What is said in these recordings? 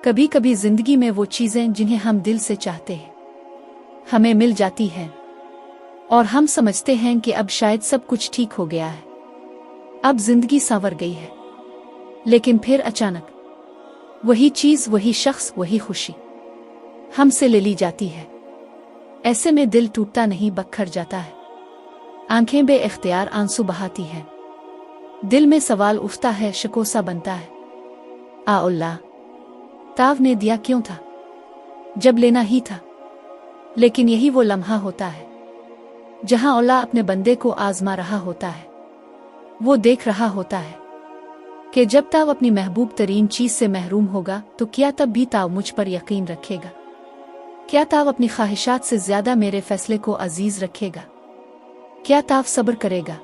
कभी कभी जिंदगी में वो चीजें जिन्हें हम दिल से चाहते हैं हमें मिल जाती हैं और हम समझते हैं कि अब शायद सब कुछ ठीक हो गया है, अब जिंदगी संवर गई है। लेकिन फिर अचानक वही चीज, वही शख्स, वही खुशी हमसे ले ली जाती है। ऐसे में दिल टूटता नहीं, बखर जाता है। आंखें बे-इख्तियार आंसू बहाती हैं। दिल में सवाल उठता है, शिकोसा बनता है। आ अल्लाह, ताव ने दिया क्यों था जब लेना ही था। लेकिन यही वो लम्हा होता है जहां अल्लाह अपने बंदे को आजमा रहा होता है। वो देख रहा होता है कि जब ताव अपनी महबूब तरीन चीज से महरूम होगा तो क्या तब भी ताव मुझ पर यकीन रखेगा? क्या ताव अपनी ख्वाहिशात से ज्यादा मेरे फैसले को अजीज रखेगा? क्या ताव सब्र करेगा?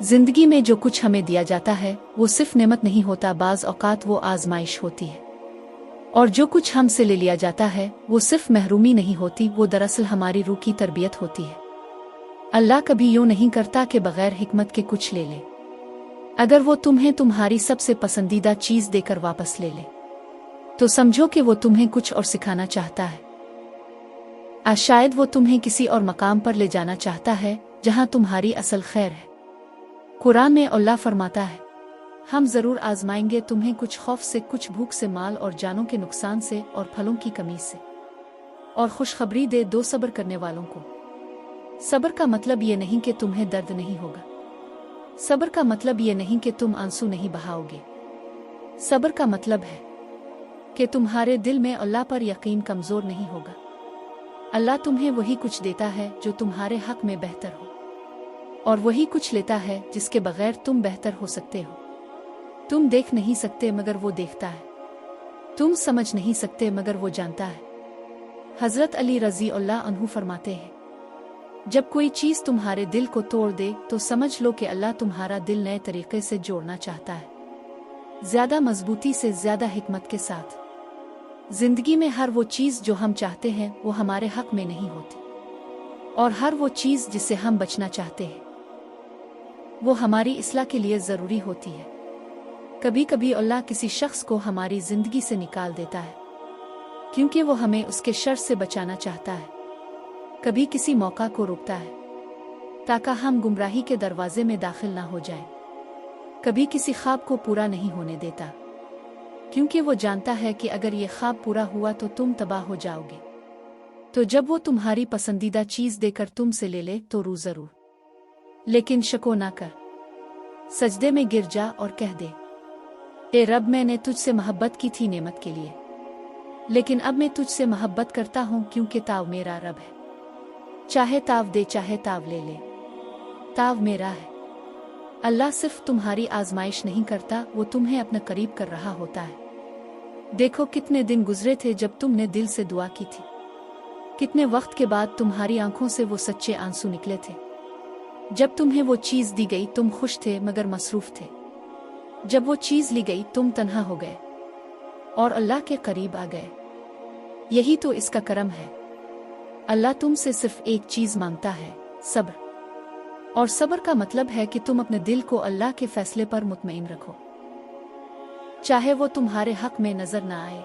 जिंदगी में जो कुछ हमें दिया जाता है वो सिर्फ नेमत नहीं होता, बाज औकात वो आजमाइश होती है। और जो कुछ हमसे ले लिया जाता है वो सिर्फ महरूमी नहीं होती, वो दरअसल हमारी रूह की तरबियत होती है। अल्लाह कभी यूं नहीं करता कि बगैर हिकमत के कुछ ले ले। अगर वो तुम्हें तुम्हारी सबसे पसंदीदा चीज देकर वापस ले ले तो समझो कि वो तुम्हें कुछ और सिखाना चाहता है। शायद वो तुम्हें किसी और मकाम पर ले जाना चाहता है जहां तुम्हारी असल खैर है। कुरान में अल्लाह फरमाता है, हम जरूर आजमाएंगे तुम्हें, कुछ खौफ से, कुछ भूख से, माल और जानों के नुकसान से और फलों की कमी से, और खुशखबरी दे दो सब्र करने वालों को। सब्र का मतलब ये नहीं कि तुम्हें दर्द नहीं होगा। सब्र का मतलब ये नहीं कि तुम आंसू नहीं बहाओगे। सब्र का मतलब है कि तुम्हारे दिल में अल्लाह पर यकीन कमजोर नहीं होगा। अल्लाह तुम्हें वही कुछ देता है जो तुम्हारे हक में बेहतर हो, और वही कुछ लेता है जिसके बगैर तुम बेहतर हो सकते हो। तुम देख नहीं सकते मगर वो देखता है। तुम समझ नहीं सकते मगर वो जानता है। हजरत अली रजी अल्लाह अन्हु फरमाते हैं, जब कोई चीज तुम्हारे दिल को तोड़ दे तो समझ लो कि अल्लाह तुम्हारा दिल नए तरीके से जोड़ना चाहता है, ज्यादा मजबूती से, ज्यादा हिकमत के साथ। जिंदगी में हर वो चीज जो हम चाहते हैं वो हमारे हक में नहीं होती, और हर वो चीज जिससे हम बचना चाहते हैं वो हमारी इस्लाह के लिए जरूरी होती है। कभी कभी अल्लाह किसी शख्स को हमारी जिंदगी से निकाल देता है क्योंकि वो हमें उसके शर से बचाना चाहता है। कभी किसी मौका को रोकता है ताकि हम गुमराही के दरवाजे में दाखिल ना हो जाएं। कभी किसी ख्वाब को पूरा नहीं होने देता क्योंकि वो जानता है कि अगर ये ख्वाब पूरा हुआ तो तुम तबाह हो जाओगे। तो जब वो तुम्हारी पसंदीदा चीज देकर तुमसे ले ले तो रू जरूर, लेकिन शको ना कर। सजदे में गिर जा और कह दे, ए रब, मैंने तुझसे मोहब्बत की थी नेमत के लिए, लेकिन अब मैं तुझसे मोहब्बत करता हूँ क्योंकि ताव मेरा रब है। चाहे ताव दे, चाहे ताव ले ले, ताव मेरा है। अल्लाह सिर्फ तुम्हारी आजमाइश नहीं करता, वो तुम्हें अपना करीब कर रहा होता है। देखो कितने दिन गुजरे थे जब तुमने दिल से दुआ की थी। कितने वक्त के बाद तुम्हारी आंखों से वो सच्चे आंसू निकले थे। जब तुम्हें वो चीज दी गई तुम खुश थे मगर मसरूफ थे। जब वो चीज ली गई तुम तन्हा हो गए और अल्लाह के करीब आ गए। यही तो इसका करम है। अल्लाह तुमसे सिर्फ एक चीज मांगता है, सब्र। और सब्र का मतलब है कि तुम अपने दिल को अल्लाह के फैसले पर मुतमईन रखो, चाहे वो तुम्हारे हक में नजर ना आए।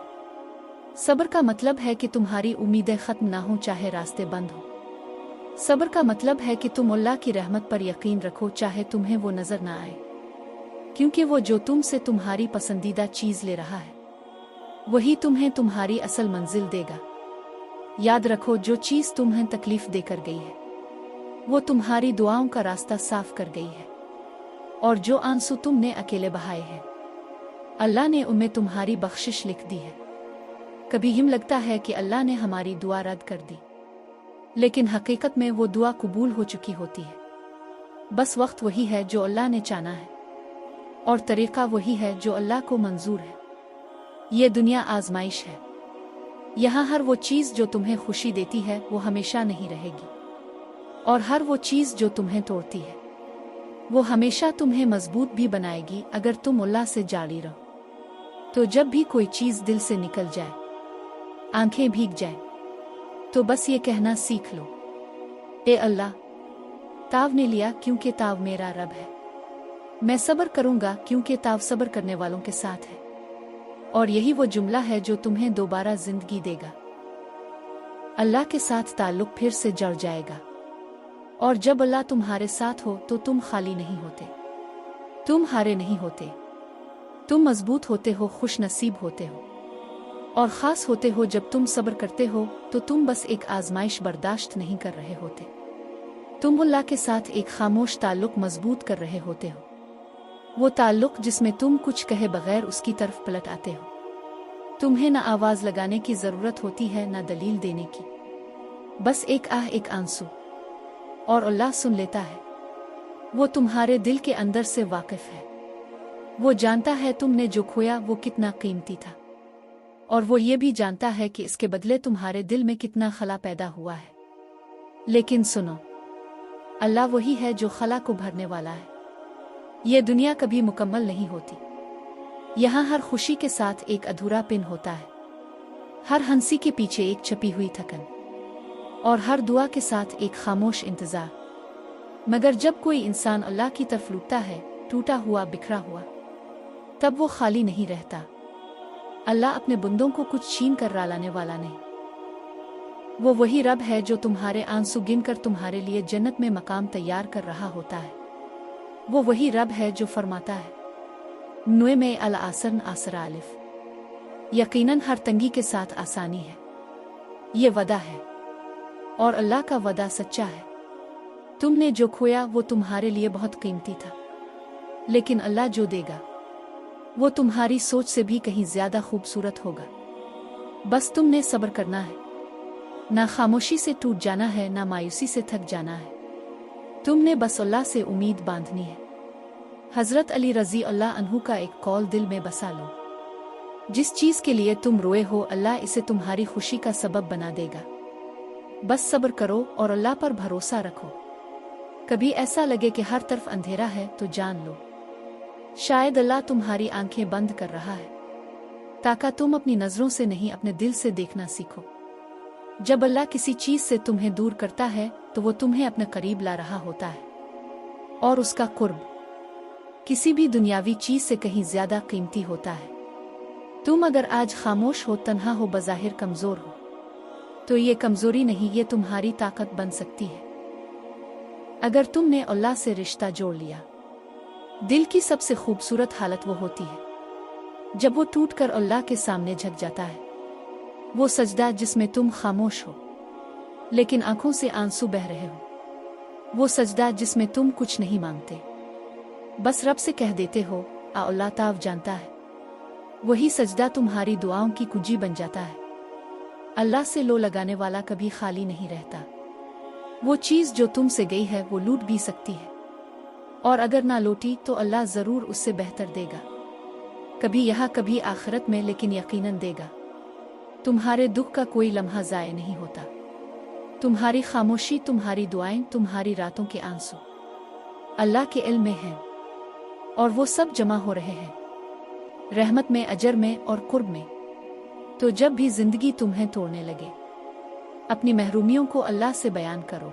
सब्र का मतलब है कि तुम्हारी उम्मीदें खत्म ना हो, चाहे रास्ते बंद हो। सब्र का मतलब है कि तुम अल्लाह की रहमत पर यकीन रखो, चाहे तुम्हें वो नजर ना आए, क्योंकि वो जो तुमसे तुम्हारी पसंदीदा चीज ले रहा है वही तुम्हें तुम्हारी असल मंजिल देगा। याद रखो, जो चीज तुम्हें तकलीफ देकर गई है वो तुम्हारी दुआओं का रास्ता साफ कर गई है, और जो आंसू तुमने अकेले बहाए हैं अल्लाह ने उनमें तुम्हारी बख्शिश लिख दी है। कभी हिम लगता है कि अल्लाह ने हमारी दुआ रद्द कर दी, लेकिन हकीकत में वो दुआ कबूल हो चुकी होती है। बस वक्त वही है जो अल्लाह ने चाहा है, और तरीका वही है जो अल्लाह को मंजूर है। ये दुनिया आजमाइश है। यहाँ हर वो चीज जो तुम्हें खुशी देती है वो हमेशा नहीं रहेगी, और हर वो चीज जो तुम्हें तोड़ती है वो हमेशा तुम्हें मजबूत भी बनाएगी अगर तुम अल्लाह से जारी रहो। तो जब भी कोई चीज दिल से निकल जाए, आंखें भीग जाए, तो बस ये कहना सीख लो, ए अल्लाह, ताव ने लिया क्योंकि ताव मेरा रब है। मैं सब्र करूंगा क्योंकि ताव सब्र करने वालों के साथ है। और यही वो जुमला है जो तुम्हें दोबारा जिंदगी देगा। अल्लाह के साथ ताल्लुक फिर से जड़ जाएगा। और जब अल्लाह तुम्हारे साथ हो तो तुम खाली नहीं होते, तुम हारे नहीं होते, तुम मजबूत होते हो, खुश नसीब होते हो और ख़ास होते हो। जब तुम सब्र करते हो तो तुम बस एक आजमाइश बर्दाश्त नहीं कर रहे होते, तुम अल्लाह के साथ एक खामोश ताल्लुक मजबूत कर रहे होते हो। वो ताल्लुक जिसमें तुम कुछ कहे बगैर उसकी तरफ पलट आते हो। तुम्हें न आवाज़ लगाने की ज़रूरत होती है, न दलील देने की, बस एक आह, एक आंसू, और अल्लाह सुन लेता है। वो तुम्हारे दिल के अंदर से वाकिफ है। वो जानता है तुमने जो खोया वो कितना कीमती था, और वो ये भी जानता है कि इसके बदले तुम्हारे दिल में कितना खला पैदा हुआ है। लेकिन सुनो, अल्लाह वही है जो खला को भरने वाला है। ये दुनिया कभी मुकम्मल नहीं होती। यहाँ हर खुशी के साथ एक अधूरा पिन होता है, हर हंसी के पीछे एक छपी हुई थकन, और हर दुआ के साथ एक खामोश इंतजार। मगर जब कोई इंसान अल्लाह की तरफ लुटता है, टूटा हुआ, बिखरा हुआ, तब वो खाली नहीं रहता। अल्लाह अपने बंदों को कुछ छीन कर लाने वाला नहीं। वो वही रब है जो तुम्हारे आंसू गिनकर तुम्हारे लिए जन्नत में मकाम तैयार कर रहा होता है। वो वही रब है जो फरमाता है, नुए में अल आसन आसरा अलिफ, यकीनन हर तंगी के साथ आसानी है। ये वदा है, और अल्लाह का वदा सच्चा है। तुमने जो खोया वो तुम्हारे लिए बहुत कीमती था, लेकिन अल्लाह जो देगा वो तुम्हारी सोच से भी कहीं ज्यादा खूबसूरत होगा। बस तुमने सब्र करना है, ना खामोशी से टूट जाना है, ना मायूसी से थक जाना है। तुमने बस अल्लाह से उम्मीद बांधनी है। हजरत अली रजी अल्लाह अन्हु का एक कौल दिल में बसा लो, जिस चीज के लिए तुम रोए हो अल्लाह इसे तुम्हारी खुशी का सबब बना देगा। बस सब्र करो और अल्लाह पर भरोसा रखो। कभी ऐसा लगे कि हर तरफ अंधेरा है तो जान लो, शायद अल्लाह तुम्हारी आंखें बंद कर रहा है, ताकि तुम अपनी नजरों से नहीं अपने दिल से देखना सीखो। जब अल्लाह किसी चीज से तुम्हें दूर करता है तो वो तुम्हें अपने करीब ला रहा होता है, और उसका कुर्ब किसी भी दुनियावी चीज से कहीं ज्यादा कीमती होता है। तुम अगर आज खामोश हो, तन्हा हो, बज़ाहिर कमजोर हो, तो ये कमजोरी नहीं, ये तुम्हारी ताकत बन सकती है। अगर तुमने अल्लाह से रिश्ता जोड़ लिया, दिल की सबसे खूबसूरत हालत वो होती है जब वो टूटकर अल्लाह के सामने झुक जाता है। वो सजदा जिसमें तुम खामोश हो लेकिन आंखों से आंसू बह रहे हो। वो सजदा जिसमें तुम कुछ नहीं मांगते, बस रब से कह देते हो, आ अल्लाह ताव जानता है। वही सजदा तुम्हारी दुआओं की कुंजी बन जाता है। अल्लाह से लो लगाने वाला कभी खाली नहीं रहता। वो चीज जो तुमसे गई है वो लूट भी सकती है, और अगर ना लौटी तो अल्लाह जरूर उससे बेहतर देगा, कभी यहाँ कभी आखिरत में, लेकिन यकीनन देगा। तुम्हारे दुख का कोई लम्हा ज़ाय नहीं होता। तुम्हारी खामोशी, तुम्हारी दुआएं, तुम्हारी रातों के आंसू अल्लाह के इल्म में हैं, और वो सब जमा हो रहे हैं रहमत में, अजर में और कुर्ब में। तो जब भी जिंदगी तुम्हें तोड़ने लगे, अपनी महरूमियों को अल्लाह से बयान करो।